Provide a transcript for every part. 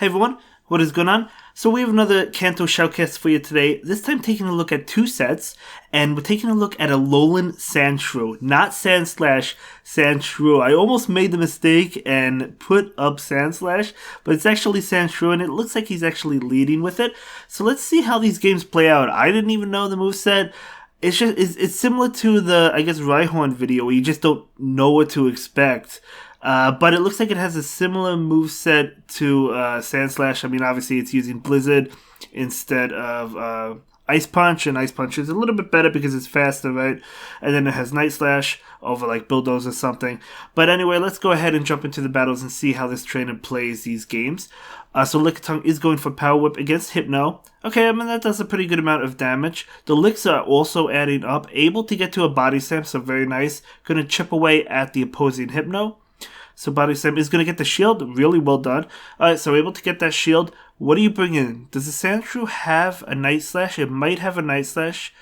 Hey everyone, what is going on? So we have another Kanto Shoutcast for you today, this time taking a look at two sets, and we're taking a look at Alolan Sandshrew, not Sandslash, Sandshrew. I almost made the mistake and put up Sandslash, but it's actually Sandshrew, and it looks like he's actually leading with it. So let's see how these games play out. I didn't even know the moveset. It's similar to the, I guess, Rhyhorn video, where you just don't know what to expect. But it looks like it has a similar moveset to Sandslash. I mean, obviously it's using Blizzard instead of Ice Punch, and Ice Punch is a little bit better because it's faster, right? And then it has Night Slash over like Bulldoze or something. But anyway, let's go ahead and jump into the battles and see how this trainer plays these games. So Lickitung is going for Power Whip against Hypno. Okay, I mean, that does a pretty good amount of damage. The Licks are also adding up, able to get to a Body Slam, so very nice. Going to chip away at the opposing Hypno. So Body Slam is going to get the shield. Really well done. Alright, so able to get that shield. What do you bring in? Does the Sandshrew have a Night Slash? It might have a Night Slash.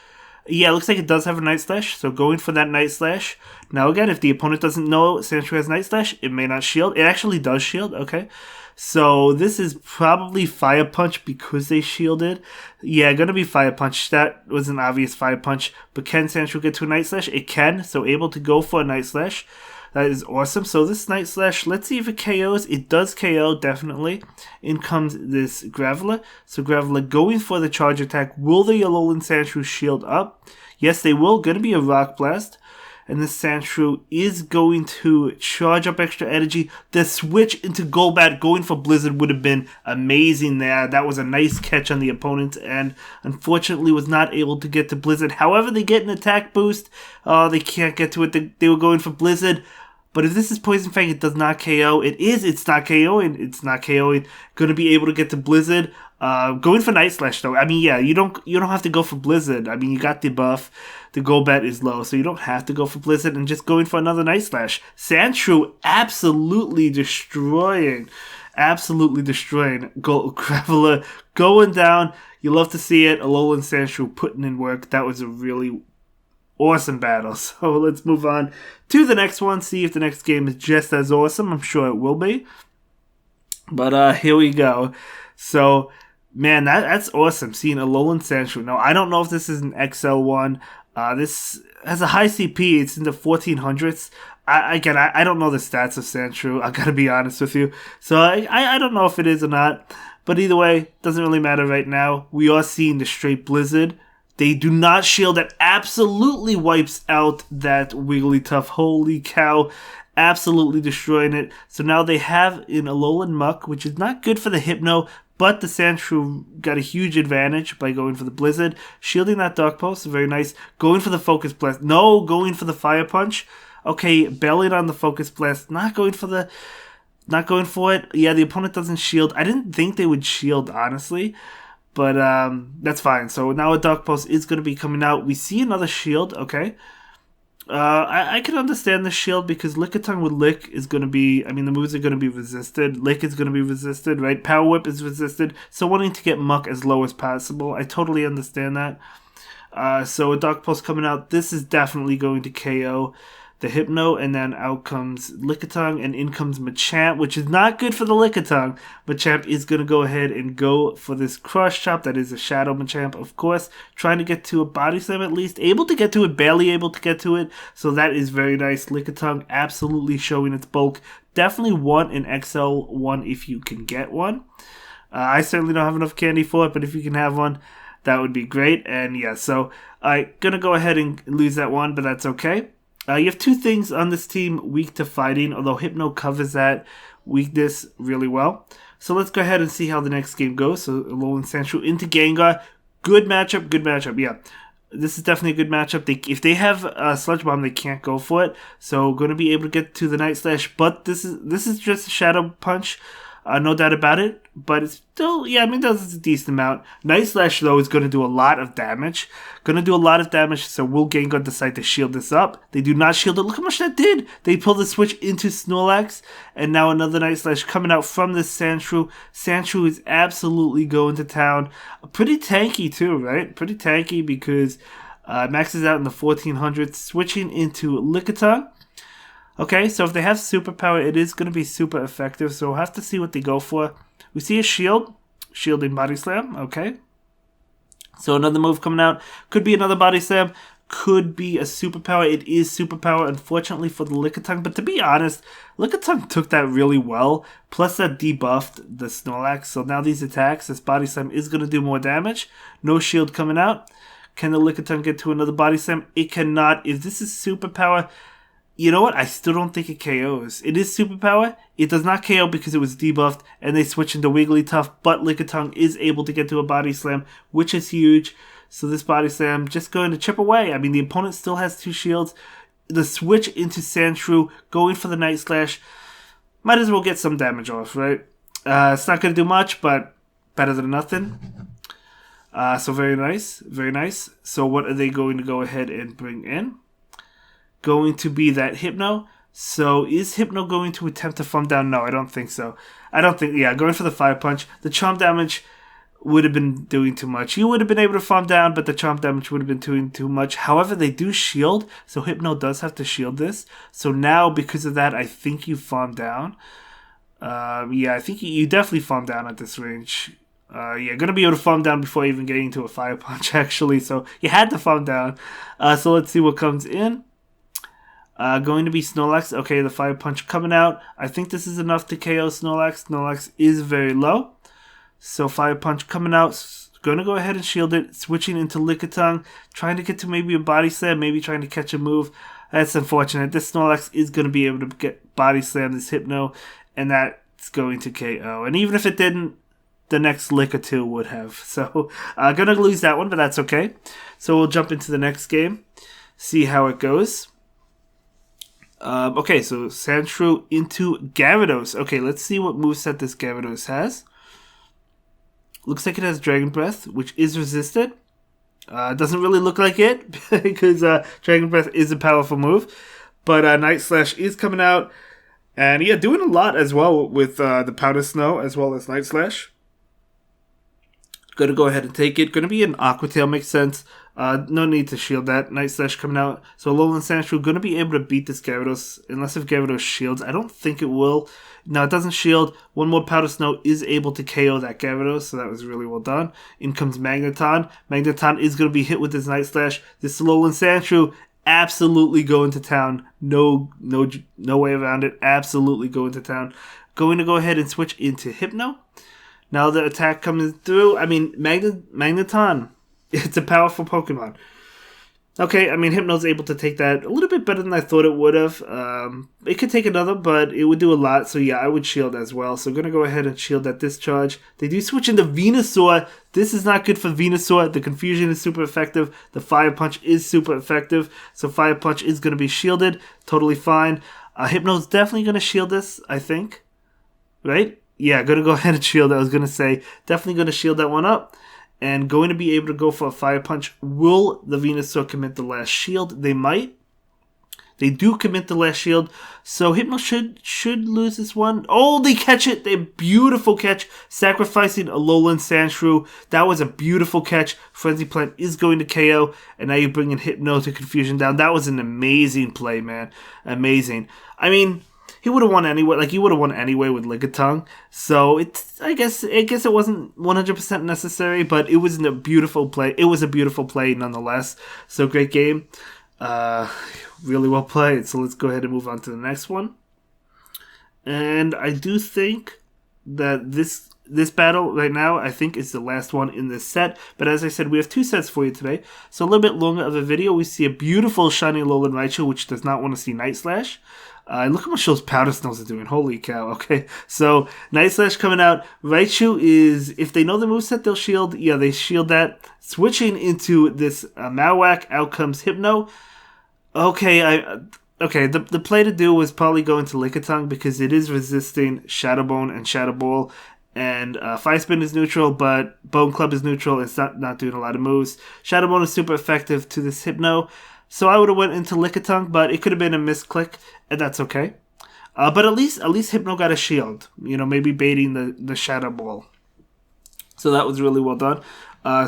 Yeah, it looks like it does have a Night Slash. So going for that Night Slash. Now again, if the opponent doesn't know Sandshrew has Night Slash, it may not shield. It actually does shield. Okay. So this is probably Fire Punch because they shielded. Yeah, going to be Fire Punch. That was an obvious Fire Punch. But can Sandshrew get to a Night Slash? It can. So able to go for a Night Slash. That is awesome. So this Night Slash, let's see if it KOs. It does KO, definitely. In comes this Graveler. So Graveler going for the charge attack. Will the Alolan Sandshrew shield up? Yes, they will. Going to be a Rock Blast. And this Sandshrew is going to charge up extra energy. The switch into Golbat going for Blizzard would have been amazing there. That was a nice catch on the opponent, and unfortunately was not able to get to Blizzard. However, they get an attack boost. They can't get to it. They were going for Blizzard. But if this is Poison Fang, it does not KO. It's not KOing. It's not KOing. Going to be able to get to Blizzard. Going for Night Slash though. I mean, yeah, you don't have to go for Blizzard. I mean, you got the buff. The Golbat is low, so you don't have to go for Blizzard, and just going for another Night Slash. Sandshrew absolutely destroying. Graveler going down. You love to see it. Alolan Sandshrew putting in work. That was a really awesome battle. So let's move on to the next one. See if the next game is just as awesome. I'm sure it will be. But here we go. So, man, that's awesome. Seeing Alolan Sandshrew. Now, I don't know if this is an XL one. This has a high CP. It's in the 1400s. I don't know the stats of Sandshrew. I gotta be honest with you. So I don't know if it is or not. But either way, doesn't really matter right now. We are seeing the straight Blizzard. They do not shield. That absolutely wipes out that Wigglytuff. Holy cow. Absolutely destroying it. So now they have an Alolan Muck, which is not good for the Hypno, but the Sandshrew got a huge advantage by going for the Blizzard. Shielding that Dark Pulse, very nice. Going for the Focus Blast. No, going for the Fire Punch. Okay, bailing on the Focus Blast. Not going for it. Yeah, the opponent doesn't shield. I didn't think they would shield, honestly. But that's fine. So now a Dark Pulse is going to be coming out. We see another shield, okay. I can understand the shield because Lickitung with Lick is going to be, I mean, the moves are going to be resisted. Lick is going to be resisted, right? Power Whip is resisted. So wanting to get Muck as low as possible. I totally understand that. So a Dark Pulse coming out. This is definitely going to KO the Hypno, and then out comes Lickitung, and in comes Machamp, which is not good for the Lickitung. Machamp is going to go ahead and go for this Cross Chop. That is a Shadow Machamp, of course. Trying to get to a Body Slam at least. Able to get to it, barely able to get to it. So that is very nice. Lickitung absolutely showing its bulk. Definitely want an XL one if you can get one. I certainly don't have enough candy for it, but if you can have one, that would be great. And yeah, so I'm going to go ahead and lose that one, but that's okay. You have two things on this team weak to fighting, although Hypno covers that weakness really well. So let's go ahead and see how the next game goes. So Alolan Sandshrew into Gengar. Good matchup, yeah. This is definitely a good matchup. If they have a Sludge Bomb, they can't go for it. So going to be able to get to the Night Slash, but this is just a Shadow Punch. No doubt about it, but it's still, yeah, I mean, that's a decent amount. Night Slash, though, is going to do a lot of damage. So will Gengar decide to shield this up? They do not shield it. Look how much that did. They pulled the switch into Snorlax, and now another Night Slash coming out from this Sandshrew. Sandshrew is absolutely going to town. Pretty tanky, too, right? Pretty tanky because maxes out in the 1400s, switching into Lickitung. Okay, so if they have superpower, it is going to be super effective, so we'll have to see what they go for. We see a shield. Shielding Body Slam. Okay. So another move coming out. Could be another Body Slam. Could be a superpower. It is superpower, unfortunately, for the Lickitung. But to be honest, Lickitung took that really well. Plus that debuffed the Snorlax. So now these attacks, this Body Slam is going to do more damage. No shield coming out. Can the Lickitung get to another Body Slam? It cannot. If this is superpower, you know what? I still don't think it KOs. It is superpower. It does not KO because it was debuffed. And they switch into Wigglytuff. But Lickitung is able to get to a Body Slam, which is huge. So this Body Slam just going to chip away. I mean, the opponent still has 2 shields. The switch into Sandshrew, going for the Night Slash, might as well get some damage off, right? It's not going to do much, but better than nothing. So very nice, very nice. So what are they going to go ahead and bring in? Going to be that Hypno. So is Hypno going to attempt to farm down? No, I don't think so. Going for the Fire Punch. The Charm damage would have been doing too much. You would have been able to farm down, but the Chomp damage would have been doing too much. However, they do shield, so Hypno does have to shield this. So now, because of that, I think you farm down. I think you definitely farm down at this range. Going to be able to farm down before even getting to a Fire Punch, actually. So you had to farm down. So let's see what comes in. Going to be Snorlax. Okay, the Fire Punch coming out. I think this is enough to KO Snorlax. Snorlax is very low. So Fire Punch coming out, going to go ahead and shield it, switching into Lickitung, trying to get to maybe a Body Slam, maybe trying to catch a move. That's unfortunate. This Snorlax is going to be able to get Body Slam this Hypno, and that's going to KO. And even if it didn't, the next Lick or 2 would have. So going to lose that one, but that's okay. So we'll jump into the next game, see how it goes. Okay, so Sandshrew into Gyarados. Okay, let's see what moveset this Gyarados has. Looks like it has Dragon Breath, which is resisted. Doesn't really look like it, because Dragon Breath is a powerful move. But Night Slash is coming out. And yeah, doing a lot as well with the Powder Snow, as well as Night Slash. Going to go ahead and take it. Going to be an Aqua Tail, makes sense. No need to shield that. Night Slash coming out. So Alolan Sandshrew going to be able to beat this Gyarados, unless if Gyarados shields. I don't think it will. No, it doesn't shield. One more Powder Snow is able to KO that Gyarados, so that was really well done. In comes Magneton. Magneton is going to be hit with this Night Slash. This Alolan Sandshrew absolutely going to town. No way around it. Absolutely going to town. Going to go ahead and switch into Hypno. Now the attack comes through. I mean, Magneton. It's a powerful Pokemon. Okay, I mean, Hypno's able to take that a little bit better than I thought it would have. It could take another, but it would do a lot. So yeah, I would shield as well. So I'm going to go ahead and shield that discharge. They do switch into Venusaur. This is not good for Venusaur. The Confusion is super effective. The Fire Punch is super effective. So Fire Punch is going to be shielded. Totally fine. Hypno's definitely going to shield this, I think. Right? Yeah, going to go ahead and shield it. I was going to say, definitely going to shield that one up. And going to be able to go for a Fire Punch. Will the Venusaur commit the last shield? They might. They do commit the last shield. So Hypno should lose this one. Oh, they catch it. They beautiful catch. Sacrificing Alolan Sandshrew. That was a beautiful catch. Frenzy Plant is going to KO. And now you're bringing Hypno to Confusion down. That was an amazing play, man. Amazing. I mean, he would have won anyway. Like, he would have won anyway with Lickitung. So I guess it wasn't 100% necessary, but it was a beautiful play. It was a beautiful play nonetheless. So great game. Really well played. So let's go ahead and move on to the next one. And I do think that this battle right now, I think, is the last one in this set. But as I said, we have 2 sets for you today. So a little bit longer of a video. We see a beautiful shiny Alolan Raichu, which does not want to see Night Slash. And look how much those Powder Snows are doing. Holy cow. Okay, so Night Slash coming out. Raichu is, if they know the moveset, they'll shield. Yeah, they shield that. Switching into this Marowak. Out comes Hypno. Okay, the play to do was probably go into Lickitung because it is resisting Shadow Bone and Shadow Ball. And Fire Spin is neutral, but Bone Club is neutral. It's not doing a lot of moves. Shadow Bone is super effective to this Hypno. So I would have went into Lickitung, but it could have been a misclick, and that's okay. But at least Hypno got a shield. You know, maybe baiting the Shadow Ball. So that was really well done.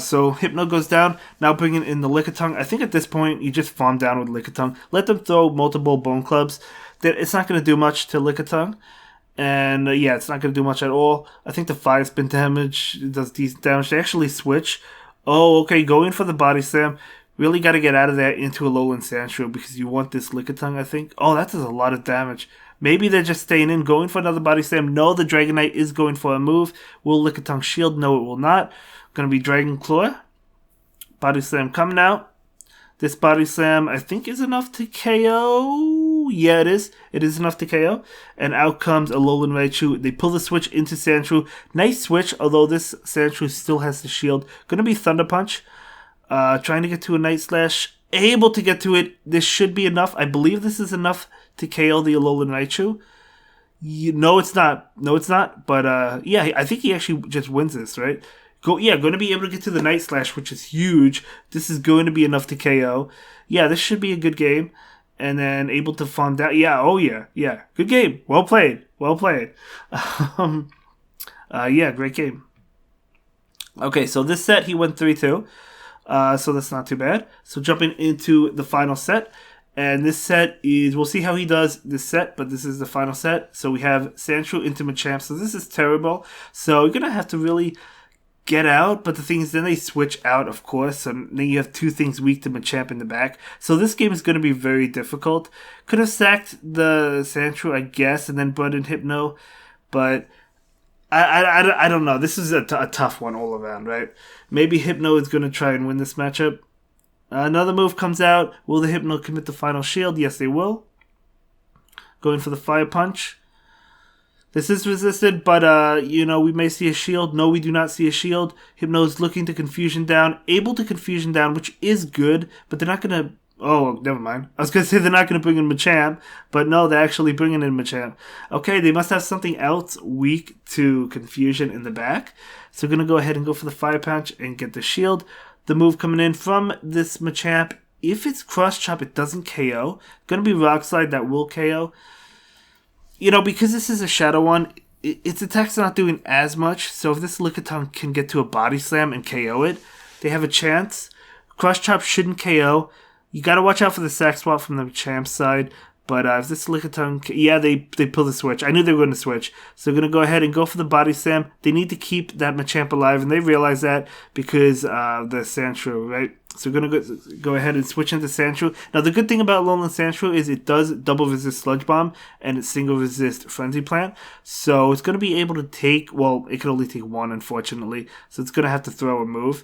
So Hypno goes down. Now bringing in the Lickitung. I think at this point, you just farm down with Lickitung. Let them throw multiple Bone Clubs. It's not going to do much to Lickitung. And yeah, it's not going to do much at all. I think the fire spin damage does decent damage. They actually switch. Oh, okay, going for the body slam. Really got to get out of there into Alolan Sandshrew because you want this Lickitung, I think. Oh, that does a lot of damage. Maybe they're just staying in, going for another body slam. No, the Dragonite is going for a move. Will Lickitung shield? No, it will not. Going to be Dragon Claw. Body slam coming out. This body slam, I think, is enough to KO. Yeah, it is. It is enough to KO. And out comes Alolan Raichu. They pull the switch into Sandshrew. Nice switch, although this Sandshrew still has the shield. Gonna be Thunder Punch. Trying to get to a Night Slash. Able to get to it. This should be enough. I believe this is enough to KO the Alolan Raichu. No, it's not. No, it's not. But yeah, I think he actually just wins this, right? Going to be able to get to the Night Slash, which is huge. This is going to be enough to KO. Yeah, this should be a good game. And then able to farm down. Yeah, oh yeah, yeah. Good game. Well played. Well played. Yeah, great game. Okay, so this set, he went 3-2. So that's not too bad. So jumping into the final set. And this set is, we'll see how he does this set, but this is the final set. So we have Sandshrew into Machamp. So this is terrible. So you're going to have to really get out, but the thing is, then they switch out, of course, and then you have two things weak to Machamp in the back. So this game is going to be very difficult. Could have sacked the Sandshrew, I guess, and then brought in Hypno, but I don't know. This is a tough one all around, right? Maybe Hypno is going to try and win this matchup. Another move comes out. Will the Hypno commit the final shield? Yes, they will. Going for the Fire Punch. This is resisted, but, we may see a shield. No, we do not see a shield. Hypno is looking to Confusion down. Able to Confusion down, which is good, but they're not going to... Oh, never mind. I was going to say they're not going to bring in Machamp, but no, they're actually bringing in Machamp. Okay, they must have something else weak to Confusion in the back. So we're going to go ahead and go for the Fire Punch and get the shield. The move coming in from this Machamp, if it's Cross Chop, it doesn't KO. Going to be Rock Slide, that will KO. Because this is a Shadow one, its attacks are not doing as much. So if this Lickitung can get to a Body Slam and KO it, they have a chance. Cross Chop shouldn't KO. You got to watch out for the Sack Swap from the Machamp side. But if this Lickitung... Yeah, they pull the switch. I knew they were going to switch. So they're going to go ahead and go for the Body Slam. They need to keep that Machamp alive, and they realize that because the Sandshrew, right? So we're going to go ahead and switch into Sandshrew. Now, the good thing about Alolan Sandshrew is it does double resist Sludge Bomb, and it single resist Frenzy Plant. So it's going to be able to take... Well, it can only take one, unfortunately. So it's going to have to throw a move.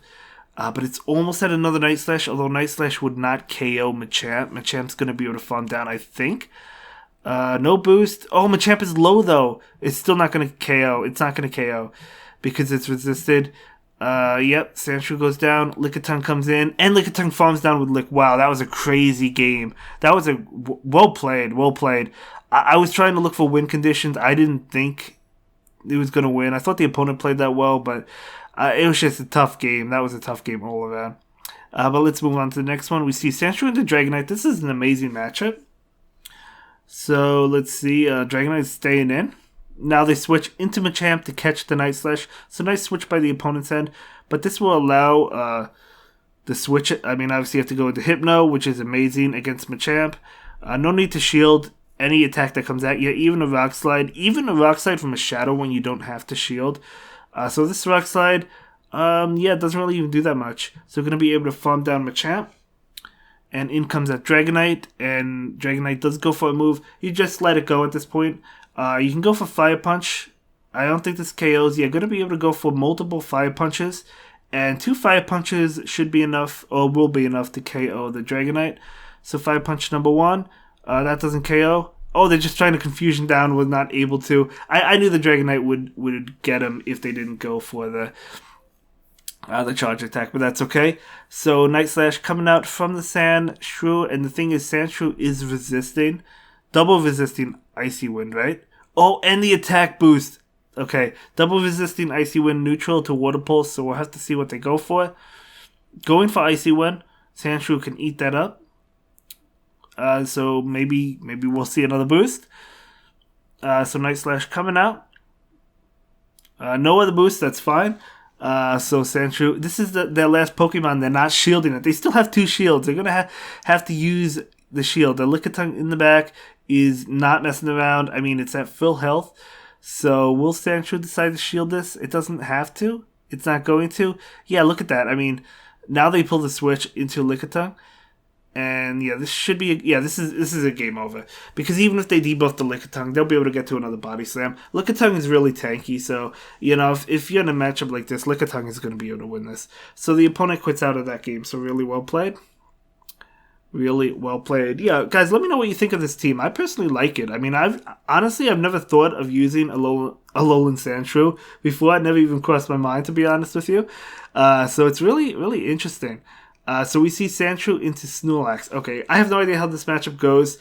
But it's almost at another Night Slash, although Night Slash would not KO Machamp. Machamp's going to be able to farm down, I think. No boost. Oh, Machamp is low, though. It's still not going to KO. It's not going to KO because it's resisted. Yep, Sandshrew goes down. Lickitung comes in, and Lickitung farms down with Lick. Wow, that was a crazy game. That was a well played. I was trying to look for win conditions. I didn't think it was going to win. I thought the opponent played that well, but... it was just a tough game. That was a tough game all around. But let's move on to the next one. We see Sandshrew into Dragonite. This is an amazing matchup. So let's see. Dragonite is staying in. Now they switch into Machamp to catch the Night Slash. So nice switch by the opponent's end. But this will allow the switch. I mean, obviously you have to go into Hypno, which is amazing against Machamp. No need to shield any attack that comes at you. Even a Rock Slide. Even a Rock Slide from a Shadow when you don't have to shield. So this Rock Slide, it doesn't really even do that much. So we're going to be able to farm down Machamp. And in comes that Dragonite. And Dragonite does go for a move. You just let it go at this point. You can go for Fire Punch. I don't think this KOs. You're going to be able to go for multiple Fire Punches. And 2 Fire Punches should be enough, or will be enough to KO the Dragonite. So Fire Punch number 1. That doesn't KO. Oh, they're just trying to Confusion down, was not able to. I knew the Dragonite would get him if they didn't go for the charge attack, but that's okay. So Night Slash coming out from the Sandshrew, and the thing is, Sandshrew is resisting, double resisting Icy Wind, right? Oh, and the attack boost. Okay, double resisting Icy Wind neutral to Water Pulse, so we'll have to see what they go for. Going for Icy Wind, Sandshrew can eat that up. So maybe we'll see another boost. So Night Slash coming out. No other boost, that's fine. So Sandshrew, this is their last Pokemon. They're not shielding it. They still have 2 shields. They're going to have to use the shield. The Lickitung in the back is not messing around. I mean, it's at full health. So will Sandshrew decide to shield this? It doesn't have to. It's not going to. Yeah, look at that. I mean, now they pull the switch into Lickitung. And yeah, this should be this is a game over, because even if they debuff the Lickitung, they'll be able to get to another body slam. Lickitung is really tanky, so if you're in a matchup like this, Lickitung is going to be able to win this. So the opponent quits out of that game. So really well played, really well played. Yeah, guys, let me know what you think of this team. I personally like it. I mean, I've never thought of using Alolan Sandshrew before. It never even crossed my mind, to be honest with you. So it's really interesting. So we see Sandshrew into Snorlax. Okay, I have no idea how this matchup goes.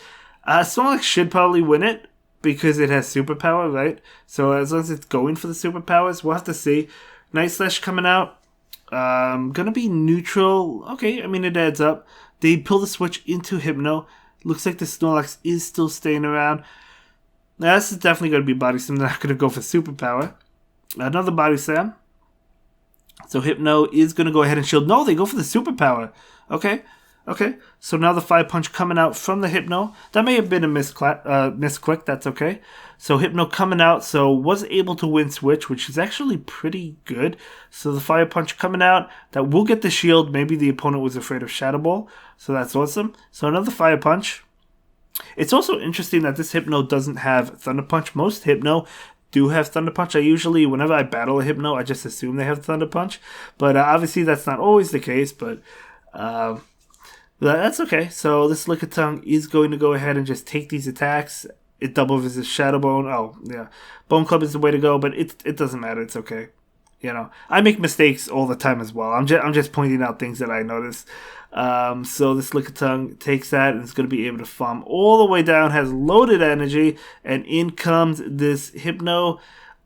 Snorlax should probably win it because it has superpower, right? So as long as it's going for the superpowers, we'll have to see. Night Slash coming out. Gonna be neutral. Okay, I mean, it adds up. They pull the switch into Hypno. Looks like the Snorlax is still staying around. Now, this is definitely going to be Body Slam. They're not going to go for superpower. Another Body Slam. So Hypno is going to go ahead and shield. No, they go for the superpower. Okay. So now the Fire Punch coming out from the Hypno. That may have been a misclick. That's okay. So Hypno coming out. So was able to win switch, which is actually pretty good. So the Fire Punch coming out. That will get the shield. Maybe the opponent was afraid of Shadow Ball. So that's awesome. So another Fire Punch. It's also interesting that this Hypno doesn't have Thunder Punch. Most Hypno do have Thunder Punch. Whenever I battle a Hypno, I just assume they have Thunder Punch. But obviously that's not always the case, but that's okay. So this Lickitung is going to go ahead and just take these attacks. It double visits Shadow Bone. Oh, yeah. Bone Club is the way to go, but it doesn't matter. It's okay. I make mistakes all the time as well. I'm just pointing out things that I notice. So this Lickitung takes that and is going to be able to farm all the way down, has loaded energy, and in comes this Hypno.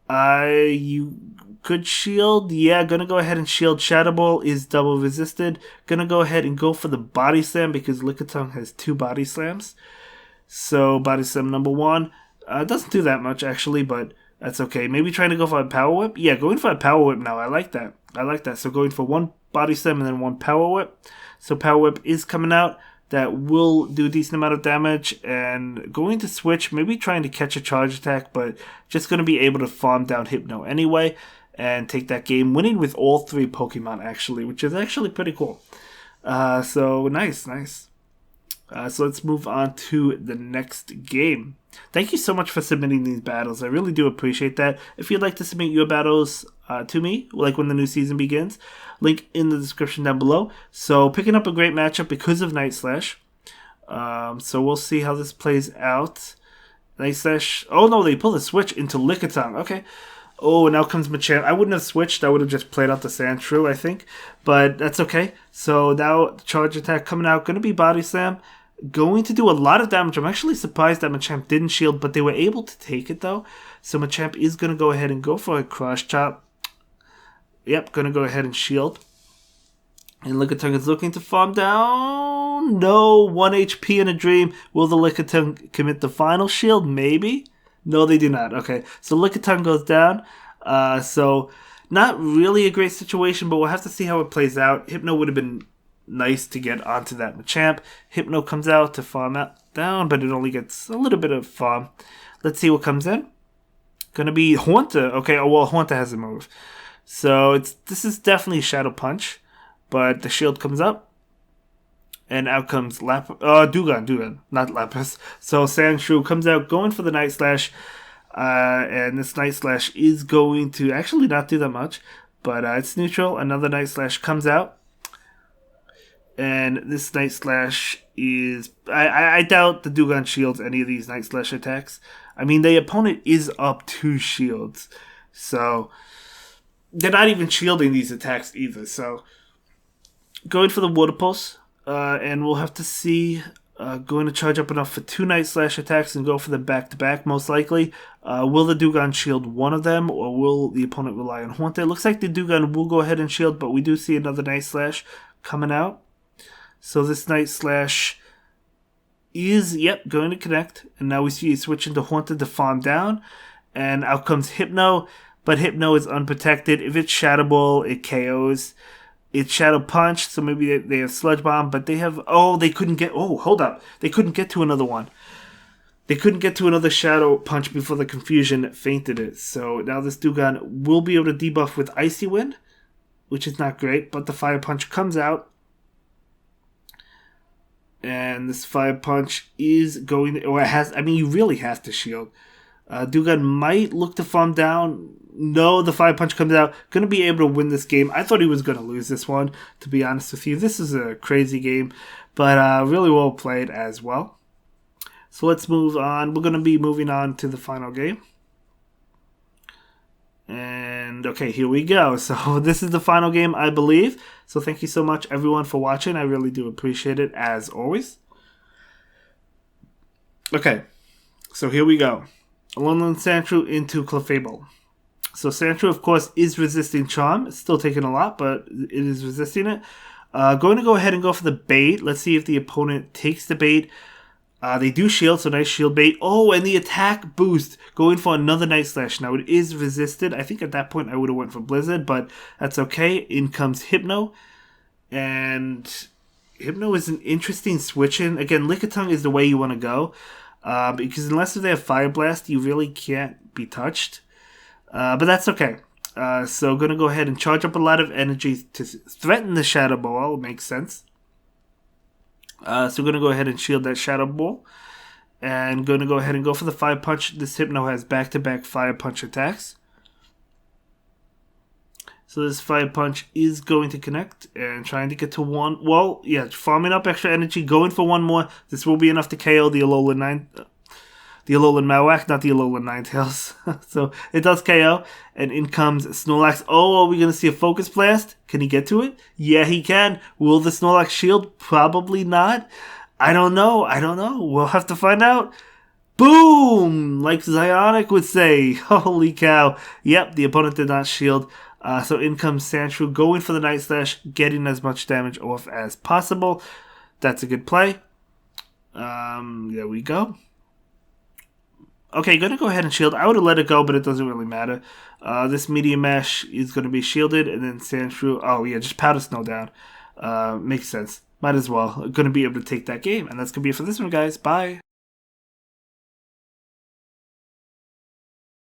You could shield. Yeah, going to go ahead and shield. Shadow Ball is double resisted. Going to go ahead and go for the Body Slam because Lickitung has 2 Body Slams. So Body Slam number 1. Doesn't do that much actually, but that's okay. Maybe trying to go for a Power Whip. Yeah, going for a Power Whip now. I like that. So going for 1 Body Slam and then 1 Power Whip. So Power Whip is coming out. That will do a decent amount of damage. And going to switch, maybe trying to catch a charge attack, but just going to be able to farm down Hypno anyway and take that game. Winning with all 3 Pokemon, actually, which is actually pretty cool. So nice. So let's move on to the next game. Thank you so much for submitting these battles. I really do appreciate that. If you'd like to submit your battles to me, like when the new season begins, link in the description down below. So picking up a great matchup because of Night Slash. So we'll see how this plays out. Night Slash. Oh no, they pull the switch into Lickitung. Okay. Oh, now comes Machamp. I wouldn't have switched. I would have just played out the Sandshrew, I think. But that's okay. So now charge attack coming out. Going to be Body Slam. Going to do a lot of damage. I'm actually surprised that Machamp didn't shield, but they were able to take it though. So Machamp is going to go ahead and go for a Cross Chop. Yep, going to go ahead and shield. And Lickitung is looking to farm down. No, 1 HP in a dream. Will the Lickitung commit the final shield? Maybe. No, they do not. Okay, so Lickitung goes down. So not really a great situation, but we'll have to see how it plays out. Hypno would have been nice to get onto that Machamp. Hypno comes out to farm out down, but it only gets a little bit of farm. Let's see what comes in. Gonna be Haunter. Okay, well, Haunter has a move. So this is definitely Shadow Punch, but the shield comes up. And out comes Dewgong, not Lapras. So Sandshrew comes out going for the Night Slash. And this Night Slash is going to actually not do that much. But it's neutral. Another Night Slash comes out. And this Night Slash is... I doubt the Dewgong shields any of these Night Slash attacks. I mean, the opponent is up 2 shields. So they're not even shielding these attacks either. So going for the Water Pulse. And we'll have to see. Going to charge up enough for 2 Night Slash attacks and go for them back-to-back, most likely. Will the Dewgong shield one of them, or will the opponent rely on Haunter? It looks like the Dewgong will go ahead and shield, but we do see another Night Slash coming out. So this Night Slash is, going to connect. And now we see it switch into Haunter to farm down. And out comes Hypno, but Hypno is unprotected. If it's Shadow Ball, it KOs. It's Shadow Punch, so maybe they have Sludge Bomb, but they have... they couldn't get... hold up. They couldn't get to another one. they couldn't get to another Shadow Punch before the confusion fainted it. So now this Dewgong will be able to debuff with Icy Wind, which is not great, but the Fire Punch comes out. And this Fire Punch is going to, or it has, I mean, you really have to shield. Dewgong might look to farm down. No, the Fire Punch comes out. Going to be able to win this game. I thought he was going to lose this one, to be honest with you. This is a crazy game, but really well played as well. So let's move on. We're going to be moving on to the final game. And okay, here we go. So this is the final game, I believe. So thank you so much, everyone, for watching. I really do appreciate it, as always. Okay, so here we go. Alolan Sandshrew into Clefable. So Sandshrew, of course, is resisting Charm. It's still taking a lot, but it is resisting it. Going to go ahead and go for the bait. Let's see if the opponent takes the bait. They do shield, so nice shield bait. Oh, and the attack boost, going for another Night Slash. Now, it is resisted. I think at that point I would have went for Blizzard, but that's okay. In comes Hypno. And Hypno is an interesting switch-in. Again, Lickitung is the way you want to go. Because unless they have Fire Blast, you really can't be touched. But that's okay. So going to go ahead and charge up a lot of energy to threaten the Shadow Ball. Makes sense. So we're going to go ahead and shield that Shadow Ball. And going to go ahead and go for the Fire Punch. This Hypno has back-to-back Fire Punch attacks. So this Fire Punch is going to connect and trying to get to one. Well, yeah, farming up extra energy, going for one more. This will be enough to KO the Alolan Mawak, not the Alolan Ninetales. So it does KO, and in comes Snorlax. Oh, are we going to see a Focus Blast? Can he get to it? Yeah, he can. Will the Snorlax shield? Probably not. I don't know. We'll have to find out. Boom! Like Zionic would say. Holy cow. Yep, the opponent did not shield. So in comes Sandshrew, going for the Night Slash, getting as much damage off as possible. That's a good play. There we go. Okay, going to go ahead and shield. I would have let it go, but it doesn't really matter. This Medium Mash is going to be shielded, and then Sandshrew, oh yeah, just Powder Snow down. Makes sense. Might as well. Going to be able to take that game, and that's going to be it for this one, guys. Bye.